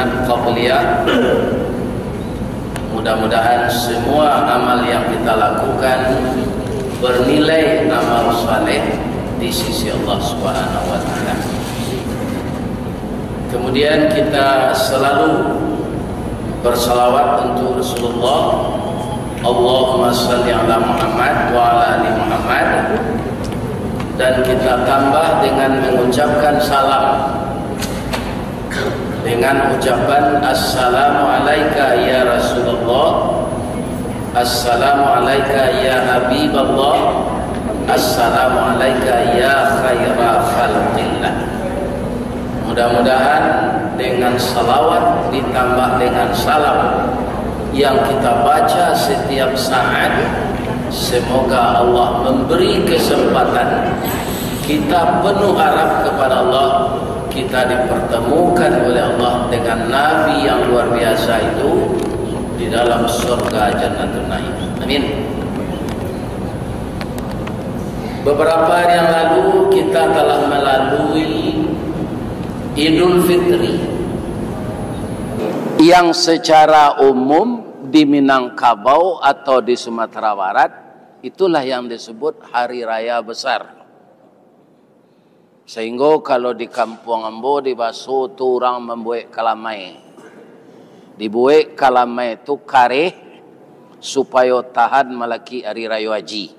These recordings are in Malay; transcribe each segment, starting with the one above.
sunat qabliyah. Mudah-mudahan semua amal yang kita lakukan bernilai amal saleh di sisi Allah Subhanahu wa taala. Kemudian kita selalu bersalawat untuk Rasulullah. Allahumma shalli ala Muhammad wa ala ali Muhammad. Dan kita tambah dengan mengucapkan salam dengan ucapan assalamu alayka ya Rasulullah, assalamu alayka ya Habiballah, assalamu alayka ya khaira khalqillah. Mudah-mudahan dengan salawat ditambah dengan salam yang kita baca setiap saat, semoga Allah memberi kesempatan kita penuh harap kepada Allah, kita dipertemukan oleh Allah dengan Nabi yang luar biasa itu di dalam surga Jannatul Naim. Amin. Beberapa hari yang lalu kita telah melalui Idul Fitri yang secara umum di Minangkabau atau di Sumatera Barat itulah yang disebut hari raya besar. Sehingga kalau di kampung ambo di Baso tu orang membuat kalamai. Dibuat kalamai itu kareh supaya tahan malaki hari raya haji.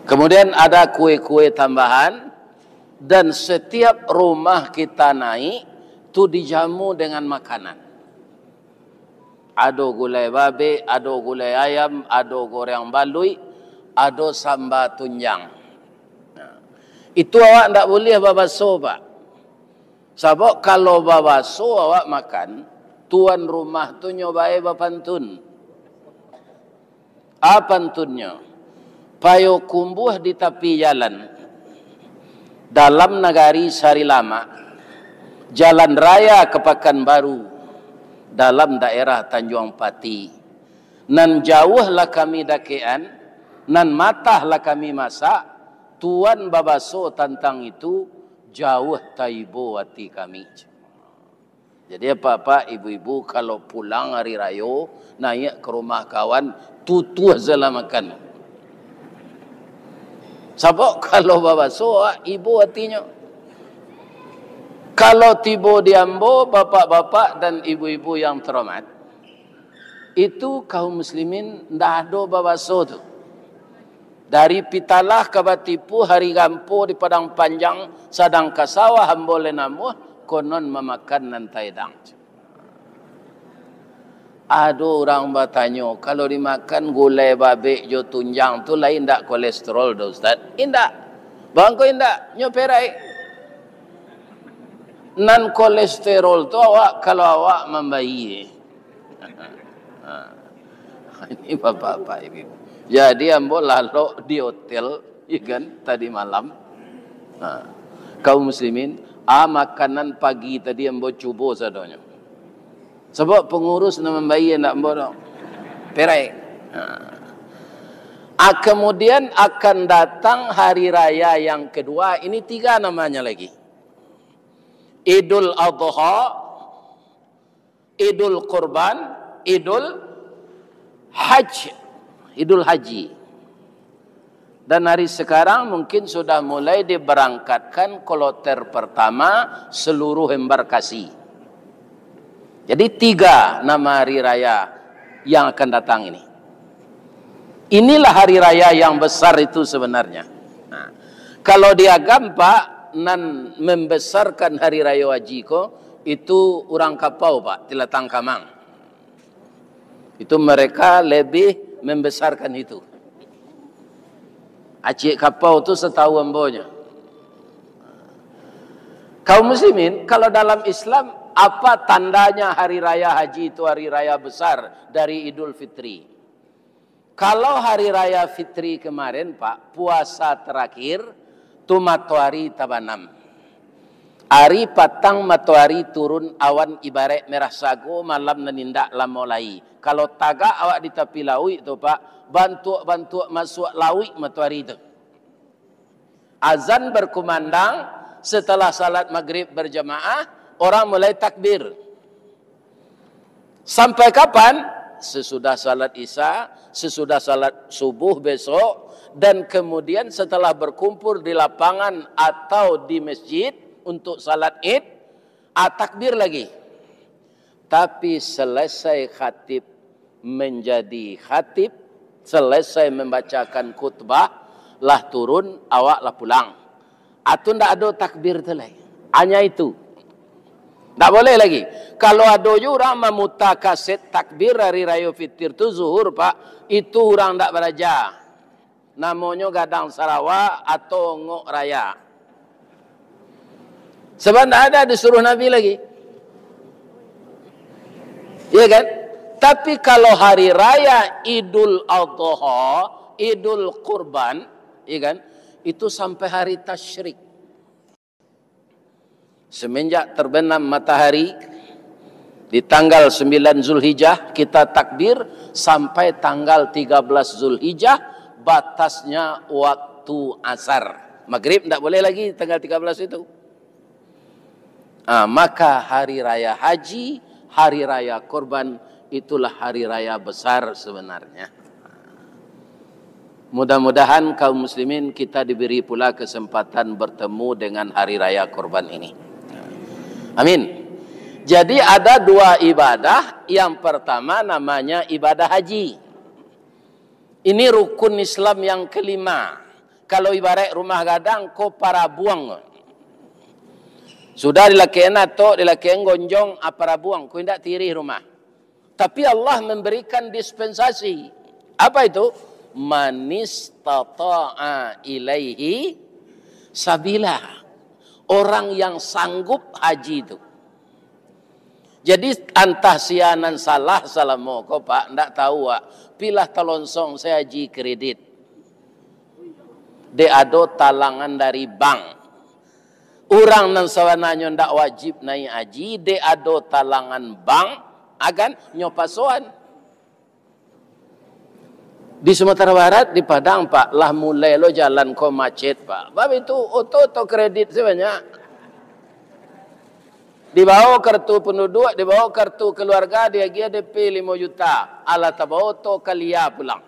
Kemudian ada kue-kue tambahan dan setiap rumah kita naik tu dijamu dengan makanan. Ada gulai babi, ada gulai ayam, ada goreng balui, ada sambal tunjang. Itu awak tak boleh babaso, Pak. Sebab kalau babaso awak makan, tuan rumah tu nyobai bapantun. Apa pantunnya? Payo kumbuh di tepi jalan. Dalam negari Sari Lama, jalan raya ke Pekanbaru, dalam daerah Tanjung Pati. Nan jauhlah kami dakean, nan matahlah kami masak, tuan babaso tentang itu jauh taibo hati kami. Jadi apa-apa ibu-ibu kalau pulang hari raya naik ke rumah kawan, tutuh salah makan. Sebab kalau babaso ibu hatinya. Kalau tiba di Ambo, bapak-bapak dan ibu-ibu yang terhormat, itu kaum muslimin dah ada babaso tu. Dari Pitalah ke Batipu, hari Gampo di Padang Panjang, sadang kasawah hambole namuh, konon memakan nantai dang. Ada orang bertanya, kalau dimakan gulai babi jo tunjang tu lain tak kolesterol dah Ustaz? Indak. Bangko indak, nyoperai. Non kolesterol tu awak kalau awak membayi. Ini bapak-bapak ibu. Jadi ambo lalu di hotel, ya kan, tadi malam. Kaum muslimin, makanan pagi tadi ambo cuba sadonya. Sebab pengurus nama membayi nak ambo dong. Perai. Kemudian akan datang hari raya yang kedua. Ini 3 namanya lagi. Idul Adha, Idul Qurban, Idul Haji. Dan hari sekarang mungkin sudah mulai diberangkatkan kloter pertama seluruh embarkasi. Jadi 3 nama hari raya yang akan datang ini. Inilah hari raya yang besar itu sebenarnya. Nah, kalau di agama nan membesarkan hari raya haji ko itu orang kapau Pak, Tilatang Kamang. Itu mereka lebih membesarkan itu. Acik kapau tu setahu ambonya. Kaum muslimin, kalau dalam Islam apa tandanya hari raya haji itu hari raya besar dari Idul Fitri? Kalau hari raya Fitri kemarin Pak, puasa terakhir tu matahari tabanam. Hari patang matahari turun awan ibarat merah sago malam nanindak lamolai. Kalau tagak awak di tepi laut tu Pak, bantu masuk laut matahari itu. Azan berkumandang setelah salat maghrib berjamaah, orang mulai takbir. Sampai kapan? Sesudah salat Isya, sesudah salat subuh besok, dan kemudian setelah berkumpul di lapangan atau di masjid untuk salat Id, takbir lagi. Tapi selesai khatib menjadi khatib, selesai membacakan khutbah, lah turun, awak lah pulang. Atau ndak ada takbir tu lagi. Hanya itu. Tak boleh lagi. Kalau ada orang memutar kaset takbir hari raya fitir tu zuhur, Pak, itu orang tak belajar. Namanya Gadang Sarawak atau Ngok Raya. Sebab tak ada disuruh Nabi lagi. Ya kan? Tapi kalau hari raya Idul Adha, Idul Kurban, ya kan? Itu sampai hari tasyrik. Semenjak terbenam matahari di tanggal 9 Zulhijjah kita takbir sampai tanggal 13 Zulhijjah, batasnya waktu asar. Maghrib tak boleh lagi tanggal 13 itu. Maka hari raya haji, hari raya kurban, itulah hari raya besar sebenarnya. Mudah-mudahan kaum muslimin kita diberi pula kesempatan bertemu dengan hari raya kurban ini. Amin. Jadi ada dua ibadah. Yang pertama namanya ibadah haji. Ini rukun Islam yang kelima. Kalau ibarat rumah gadang, ko para buang. Sudah dilakukan atau dilakukan gonjong, para buang. Ko tidak tirih rumah. Tapi Allah memberikan dispensasi. Apa itu? Manistata'a ilaihi sabila. Orang yang sanggup haji itu. Jadi antah sianan salah mo ko Pak, ndak tahu Pak. Pilah talonsong saya haji kredit. De ado talangan dari bank. Orang nang sawananya ndak wajib naik haji, de ado talangan bank agan nyopasoan. Di Sumatera Barat, di Padang, Pak, lah mulai lo jalan ko macet, Pak. Bab itu auto kredit sebanyak. Dibawa kartu penduduk, dibawa kartu keluarga, dia DP 5 juta. Ala tabawa auto kalia pulang.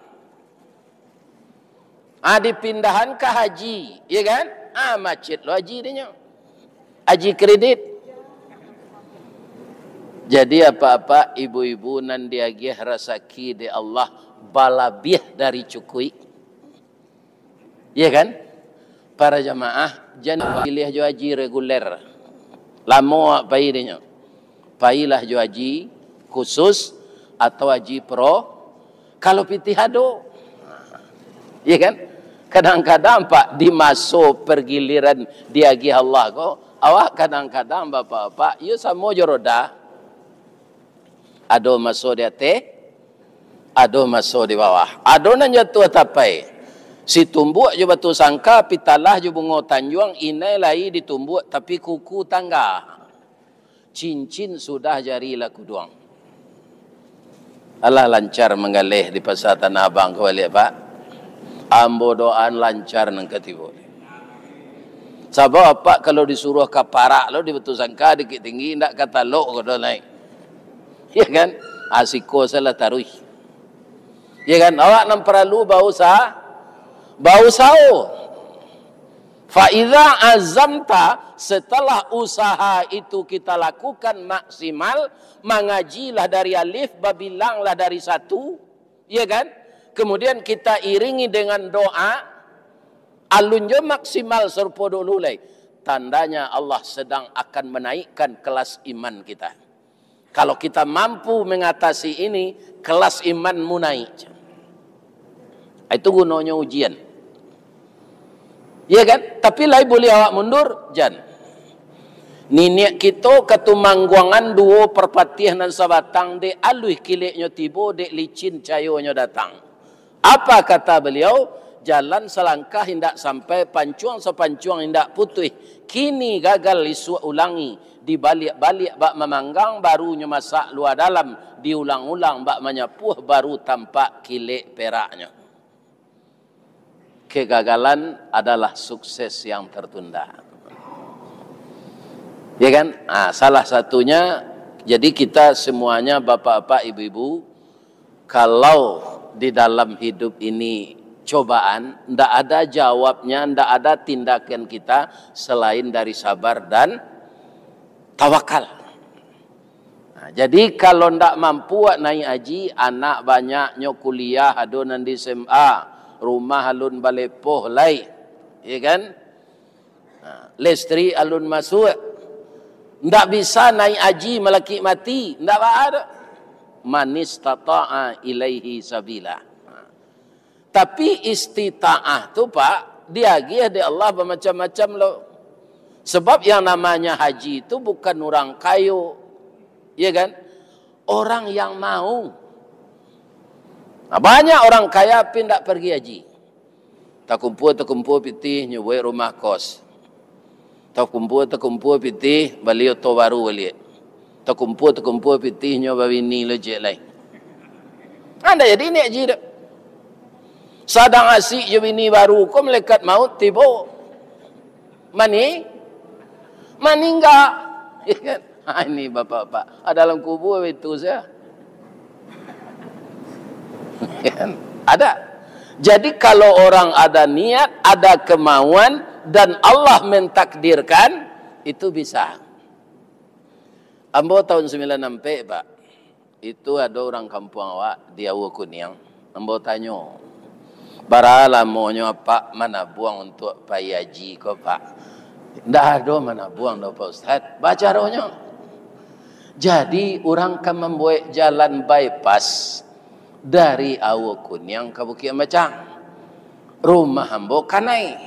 Dipindahan ke haji, ya kan? Macet lo haji dia. Haji kredit. Jadi apa-apa ibu-ibu nan dia rasaki di Allah balabih dari cukui. Ya kan? Para jamaah jangan pilih jo haji reguler. Lama pai dia. Pailah jo haji khusus atau haji pro. Kalau pitih ado. Ya kan? Kadang-kadang Pak di masa pergiliran diagi Allah ko, awak kadang-kadang bapak-bapak you samo joroda. Ado masuk di atas, ado masuk di bawah. Ado nan jatuh tapai. Si tumbuk je batu sangka, pitalah je bungo tanjuang, inai lai ditumbuk tapi kuku tangga. Cincin sudah jari laku duang. Allah lancar menggalih di pasar Tanah Abang kau lihat Pak. Ambo doaan lancar nang ketibu. Sabab apa kalau disuruh kaparak lo di batu sangka dikit tinggi ndak kata lo kau naik. Ya kan? Asiko salah taruh. Ya kan? Awak nam perlu bau sao. Faiza azamta, setelah usaha itu kita lakukan maksimal, mengajilah dari alif, babilanglah dari satu, ya kan? Kemudian kita iringi dengan doa, alunjo maksimal serpo dululai. Tandanya Allah sedang akan menaikkan kelas iman kita. Kalau kita mampu mengatasi ini, kelas imanmu naik. Itu gunanya ujian. Ya kan? Tapi lai boleh awak mundur, jan. Niniak kita ketumangguangan dua perpatih nan sabatang de aluih kiliknya tibo de licin cayonya datang. Apa kata beliau? Jalan selangkah hendak sampai pancuang sepancuang hendak putih. Kini gagal isu ulangi. Dibalik-balik bak memanggang barunya masak luar dalam. Diulang-ulang bak menyapuh baru tampak kilik peraknya. Kegagalan adalah sukses yang tertunda. Ya kan? Salah satunya, jadi kita semuanya bapak-bapak, ibu-ibu, kalau di dalam hidup ini cobaan, ndak ada jawabnya, ndak ada tindakan kita selain dari sabar dan tawakal. Jadi kalau ndak mampu naik haji, anak banyaknya kuliah, adonan di SMA, rumah alun balepoh lai, ya kan? Listri alun masuk, ndak bisa naik haji melaki mati, ndak ada. Manis tata'a ilaihi sabila. Tapi istita'ah tu Pak, diagih di Allah bermacam-macam loh. Sebab yang namanya haji itu bukan orang kayu, ya kan? Orang yang mau. Banyak orang kaya pindah pergi haji. Tak kumpul pitih nyubai rumah kos. Tak kumpul pitih balik oto baru balik. Tak kumpul pitih nyoba bini lejek lain. Anda jadi ni haji dah. Sadang asyik je bini baru ko melekat maut tiba. Mani enggak. Ini bapak-bapak. Dalam kubur itu saya. Ada. Jadi kalau orang ada niat, ada kemauan dan Allah mentakdirkan, itu bisa. Ambo tahun 96 Pak. Itu ada orang kampung awak di Awu Kuniang. Ambo tanya, "Bara lamonyo Pak mana buang untuk pai haji ko Pak?" "Ndak ada mana buang dah Pak Ustaz." Baca rohnya. Jadi orang kan membuat jalan bypass dari Awu Kuniang ke Bukit Macang. Rumah ambo kanai.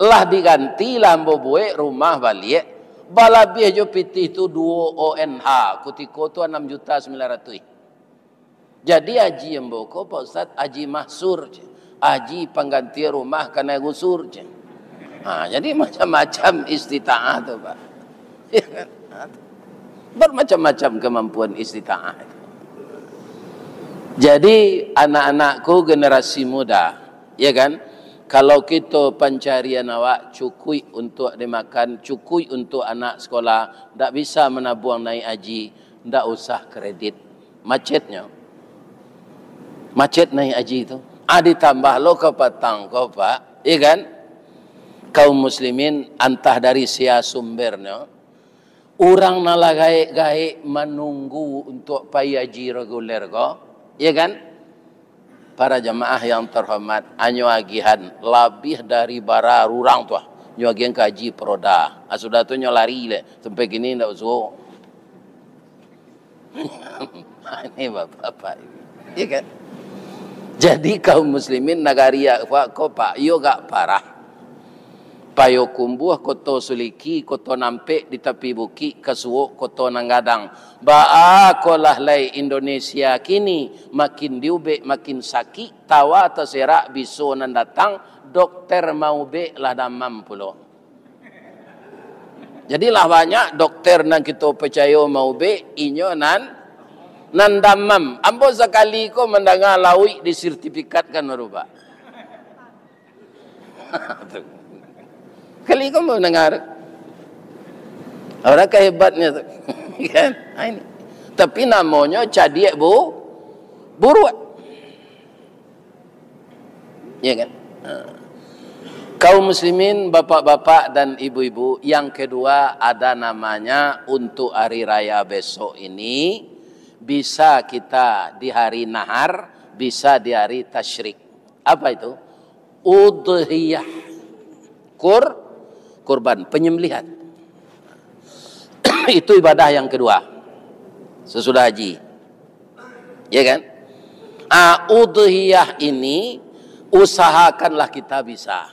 Lah diganti lah ambo buat rumah balik. Balabih jo pitih tu 2 ONH. Kutiko tu 6.900.000. Jadi haji ambo ko Pak Ustaz haji mahsur je. Haji pengganti rumah kena gusur je. Jadi macam-macam istita'ah tu Pak. Bermacam-macam kemampuan istita'ah. Jadi anak-anakku generasi muda, ya kan? Kalau kita pencarian awak cukui untuk dimakan, cukui untuk anak sekolah, tak bisa menabuang naik haji, tak usah kredit. Macetnya. Macet naik haji itu. Ditambah lo ke petang kau Pak, ya kan? Kaum muslimin antah dari sia sumbernya. Orang nala gaik-gaik menunggu untuk pai haji reguler ko. Ya kan? Para jamaah yang terhormat, anyo agihan lebih dari bara rurang tu. Nyo agihan kaji peroda. Sudah tu nyo lari le sampai gini ndak usah. Ini bapak-bapak. Ya kan? Jadi kaum muslimin nagaria ko Pak, yo gak parah. Payo kumbuh koto suliki, koto nampek di tepi bukit, kesuok koto nanggadang. Kolah lai Indonesia kini makin diubek makin sakit, tawa terserak biso nan datang, dokter mau be lah damam pulo. Jadilah banyak dokter nan kita percaya mau be, inyo nan damam. Ambo sekali ko mendengar lawi disertifikatkan merubah. Kali kau mau dengar orang kehebatnya tu, kan? Ini. Tapi namanya cadiak buruat, ya kan? Kaum muslimin, bapak-bapak dan ibu-ibu, yang kedua ada namanya untuk hari raya besok ini bisa kita di hari nahar, bisa di hari tasyrik. Apa itu? Udhiyah. Kurban, penyembelihan. Itu ibadah yang kedua sesudah haji, ya kan? Udhiyah ini usahakanlah kita bisa.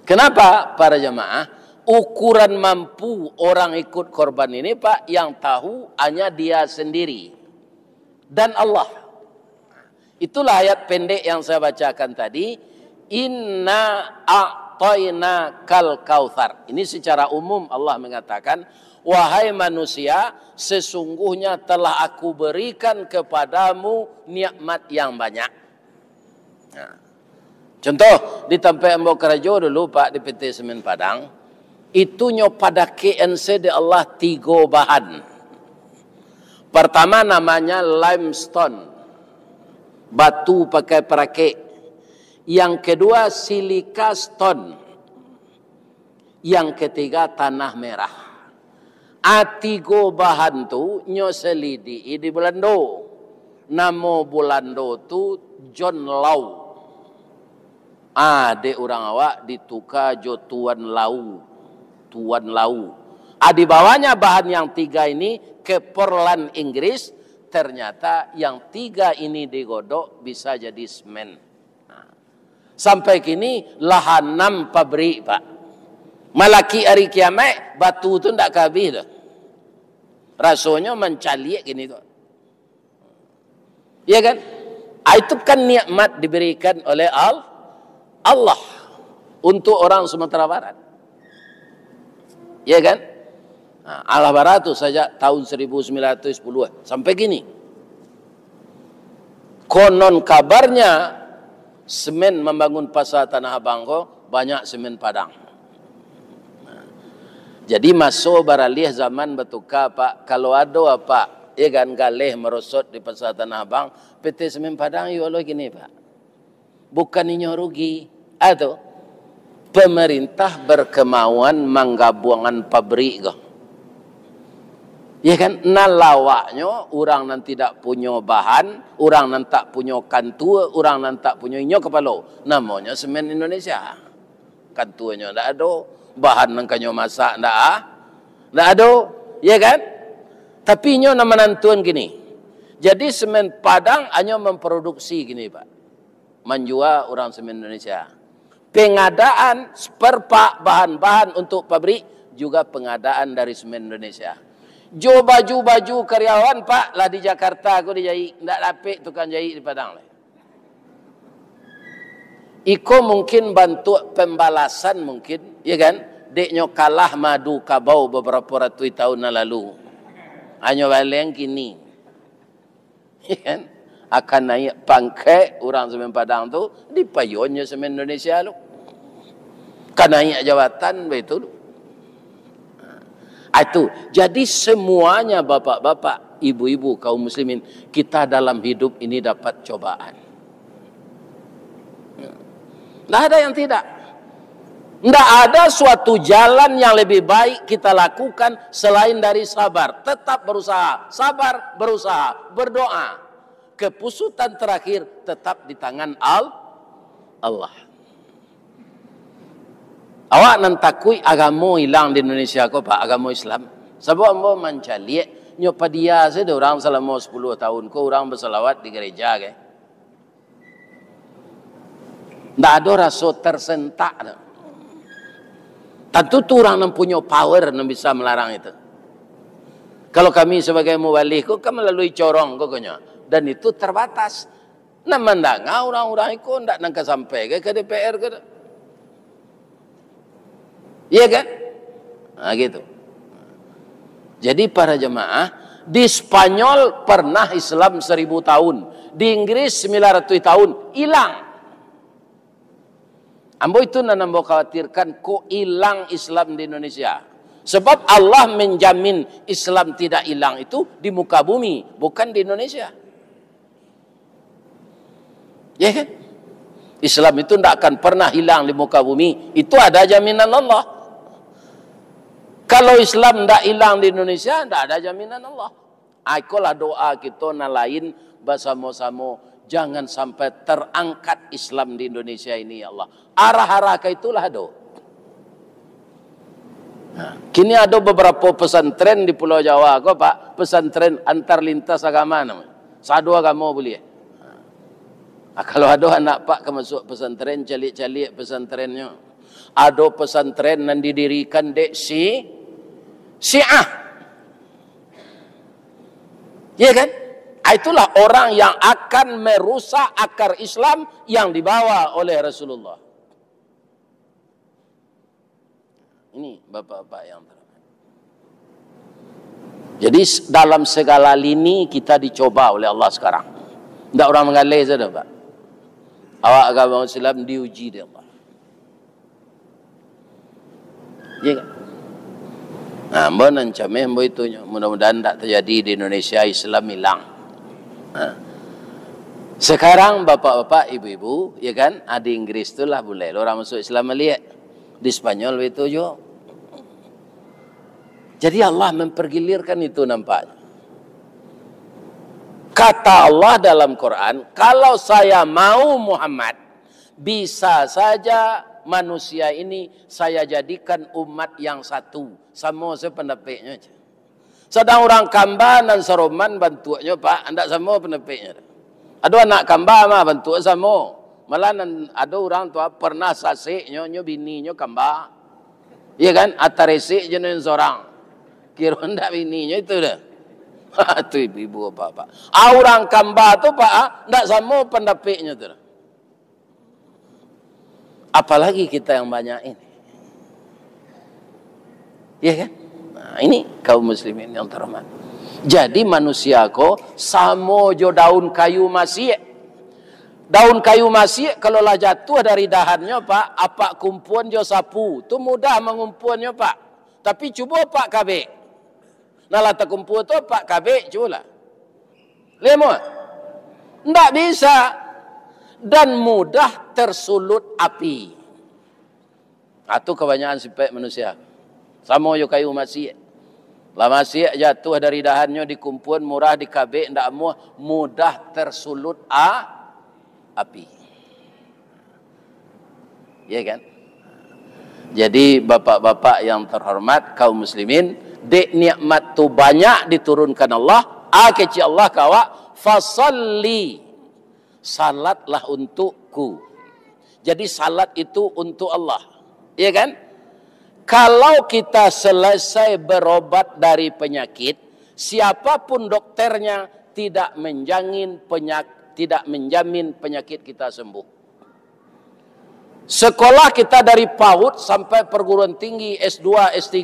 Kenapa para jamaah? Ukuran mampu orang ikut korban ini Pak, yang tahu hanya dia sendiri dan Allah. Itulah ayat pendek yang saya bacakan tadi. Inna a'tayna kal kautsar. Ini secara umum Allah mengatakan, wahai manusia, sesungguhnya telah aku berikan kepadamu nikmat yang banyak. Contoh di tempat Mbok Kerajo dulu Pak, di PT Semen Padang, Itunya pada KNC di Allah 3 bahan. Pertama namanya limestone, batu pakai perakit. Yang kedua silika stone. Yang ketiga tanah merah. Tiga bahan tu nyo selidi di Belando. Nama Belando tu John Lau. De orang awak ditukar jo Tuan Lau. Tuan Lau. Di bawahnya bahan yang 3 ini ke Portland Inggris. Ternyata yang 3 ini digodok bisa jadi semen. Sampai kini lah 6 pabrik, Pak. Malaki hari kiamat batu tu ndak habis dah. Rasanya mencaliak gini tu. Ya kan? Itu kan nikmat diberikan oleh Allah untuk orang Sumatera Barat. Ya kan? Allah Barat tu saja tahun 1910 sampai gini. Konon kabarnya semen membangun pasar Tanah Abang banyak semen Padang. Jadi masuk baralih zaman bertukar, Pak. Kalau ada apa, ya kan, galih merosot di pasar Tanah Abang, PT Semen Padang ya Allah gini, Pak. Bukan ini rugi. Atau pemerintah berkemauan menggabungkan pabrik. Ya kan, nalawaknya orang yang tidak punya bahan, orang yang tak punya kantu, orang yang tak punya inyo kepala. Namanya Semen Indonesia. Kantunya tidak ada. Bahan yang kanyo masak ndak ada, ya kan? Tapi nyo nama nantuan gini. Jadi semen Padang hanya memproduksi gini, Pak. Menjual orang semen Indonesia. Pengadaan spare-part bahan-bahan untuk pabrik juga pengadaan dari semen Indonesia. Jo baju-baju karyawan, Pak, lah di Jakarta aku dijahit, ndak dapat tukang jahit di Padang. Iko mungkin bantu pembalasan mungkin, ya kan? Deknya kalah madu kabau beberapa ratus tahun lalu. Hanya baleng kini. Ya kan? Akan naik pangkat orang Semen Padang tu di payunnya Semen Indonesia lu. Kan naik jabatan begitu. Itu. Jadi semuanya bapak-bapak, ibu-ibu, kaum muslimin, kita dalam hidup ini dapat cobaan. Tidak ada yang tidak. Tidak ada suatu jalan yang lebih baik kita lakukan selain dari sabar. Tetap berusaha. Sabar, berusaha, berdoa. Kepusutan terakhir tetap di tangan Allah. Awak nantakui agama hilang di Indonesia kok, Pak, agama Islam. Sebab ambo mencaliak nyopa dia saja orang selama 10 tahun kok orang berselawat di gereja ke. Tidak ada rasa tersentak. Tentu tu orang yang punya power yang bisa melarang itu. Kalau kami sebagai mubalik, kan melalui corong koknya. Dan itu terbatas. Nah mendanga orang-orang itu tidak nak sampai ke DPR ke. Iya kan? Nah gitu. Jadi para jemaah, di Spanyol pernah Islam 1000 tahun. Di Inggris 900 tahun. Hilang. Ambo itu nambo khawatirkan kok hilang Islam di Indonesia. Sebab Allah menjamin Islam tidak hilang itu di muka bumi, bukan di Indonesia. Ya kan? Islam itu tidak akan pernah hilang di muka bumi. Itu ada jaminan Allah. Kalau Islam tidak hilang di Indonesia, tidak ada jaminan Allah. Itulah doa kita na lain bersama-sama. Jangan sampai terangkat Islam di Indonesia ini, ya Allah. Arah-arah ke itulah do. Nah, kini ada beberapa pesantren di Pulau Jawa, kok Pak, pesantren antar lintas agama namanya. Satu agama boleh. Nah, kalau ada anak Pak ke masuk pesantren, calik-calik pesantrennya. Ada pesantren yang didirikan dek Syiah. Ya kan? Itulah orang yang akan merusak akar Islam yang dibawa oleh Rasulullah. Ini bapak-bapak yang terhormat. Jadi dalam segala lini kita dicoba oleh Allah sekarang. Tidak orang mengalih saja, Pak. Awak agama Islam diuji oleh Allah. Ya kan? Nah, menancamnya itu mudah-mudahan tak terjadi di Indonesia Islam hilang. Nah, sekarang bapak-bapak, ibu-ibu, ya kan, di Inggris itulah boleh orang masuk Islam melihat, di Spanyol itu juga. Jadi Allah mempergilirkan itu nampaknya. Kata Allah dalam Quran, kalau saya mau Muhammad, bisa saja manusia ini saya jadikan umat yang satu. Sama sependapatnya aja. Sedang orang Kamba dan Saroman bentuknya Pak, tidak sama pendapatnya. Ada anak Kamba mah bentuknya sama. Malah ada orang tua pernah sasiknya, bininya Kamba. Iya kan? Ataresi jenis seorang. Kira ndak bininya itu dah. Itu ibu-ibu bapak. Orang Kamba tu Pak, ndak sama pendapatnya tu. Apalagi kita yang banyak ini. Iya kan? Nah, ini kaum muslimin yang terhormat. Jadi manusia ko samo jo daun kayu masih. Daun kayu masih kalau lah jatuh dari dahannya Pak, apa kumpuan jo sapu, tu mudah mengumpuannya Pak. Tapi coba Pak KB. Nah lah terkumpul tu Pak KB cuba lah. Lihat ndak bisa dan mudah tersulut api. Itu kebanyakan sifat manusia. Sama yo kayu masih. Lah masih jatuh dari dahannya dikumpul murah di KB ndak mudah tersulut api. Ya kan? Jadi bapak-bapak yang terhormat kaum muslimin, dek nikmat tu banyak diturunkan Allah, keci Allah kawa fasalli. Salatlah untukku. Jadi salat itu untuk Allah. Ya kan? Kalau kita selesai berobat dari penyakit, siapapun dokternya tidak menjamin penyakit kita sembuh. Sekolah kita dari PAUD sampai perguruan tinggi S2, S3,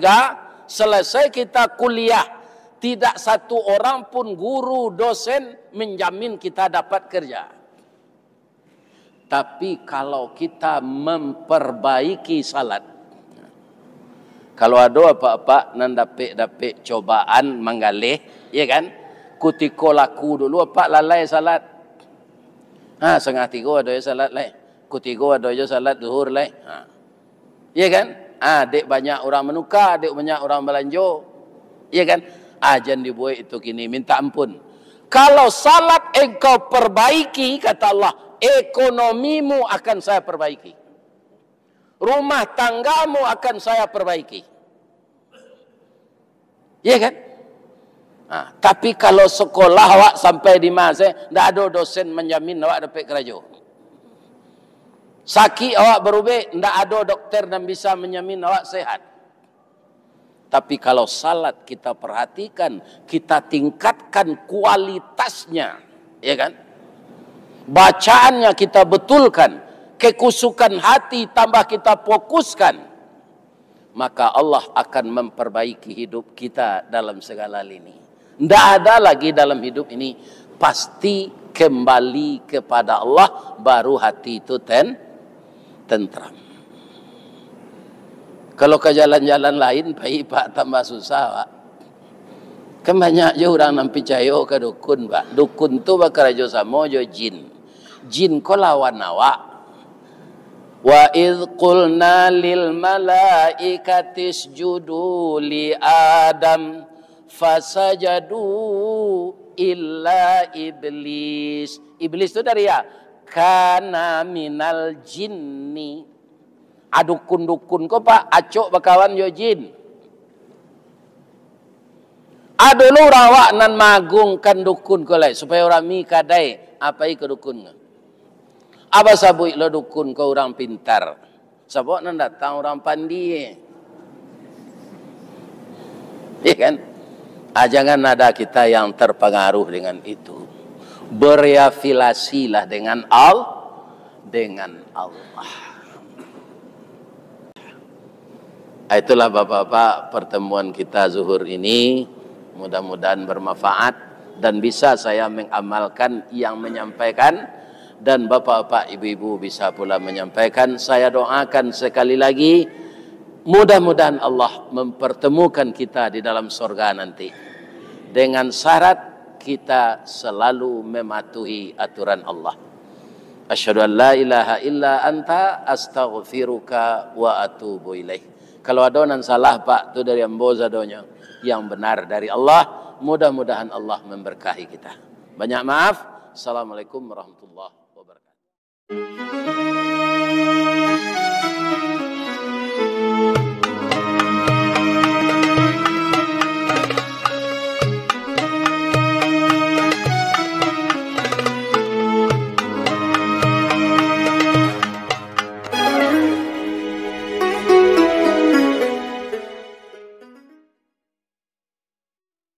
selesai kita kuliah, tidak satu orang pun guru, dosen menjamin kita dapat kerja. Tapi kalau kita memperbaiki salat, kalau ada apa-apa nan dapet cobaan manggalih, ya kan? Kutiko laku dulu apa lalai salat. Setengah 3 ada salat lai. Kutigo ada je salat zuhur lai. Ya kan? Dek banyak orang menukar, dek banyak orang belanjo. Ya kan? Jangan dibuat itu kini minta ampun. Kalau salat engkau perbaiki, kata Allah, ekonomimu akan saya perbaiki. Rumah tanggamu akan saya perbaiki. Ya kan? Tapi kalau sekolah awak sampai di masa, tidak ada dosen menjamin awak dapat kerja. Sakit awak berubah, tidak ada dokter yang bisa menjamin awak sehat. Tapi kalau salat kita perhatikan, kita tingkatkan kualitasnya, ya kan? Bacaannya kita betulkan, kekusukan hati tambah kita fokuskan, maka Allah akan memperbaiki hidup kita dalam segala lini. Tidak ada lagi dalam hidup ini, pasti kembali kepada Allah, baru hati itu tentram. Kalau ke jalan-jalan lain, Pak tambah susah Pak. Kan banyak je orang yang percaya ke dukun Pak. Dukun tu bakal jo sama jo jin. Jin ko lawan awak. Wa idh qulna lil malaikati isjudu li Adam fasajadu illa iblis. Iblis itu dari ya kana minal jinni. Adukun-dukun ko Pak, acok bakawan yo jin. Adulu rawak nan magungkan dukun ko lai supaya orang mi kadai apa ke dukun. Apa sabui lo dukun ko orang pintar. Sabuk nan datang orang pandi. Iya kan? Jangan ada kita yang terpengaruh dengan itu. Berafiliasilah dengan Allah. Itulah bapak-bapak pertemuan kita zuhur ini. Mudah-mudahan bermanfaat dan bisa saya mengamalkan yang menyampaikan, dan bapak-bapak ibu-ibu bisa pula menyampaikan. Saya doakan sekali lagi Mudah-mudahan Allah mempertemukan kita di dalam surga nanti. Dengan syarat kita selalu mematuhi aturan Allah. Asyhadu an la ilaha illa anta astaghfiruka wa atubu ilaih. Kalau adonan salah Pak, itu dari amboza donya. Yang benar dari Allah. Mudah-mudahan Allah memberkahi kita. Banyak maaf. Assalamualaikum warahmatullahi wabarakatuh.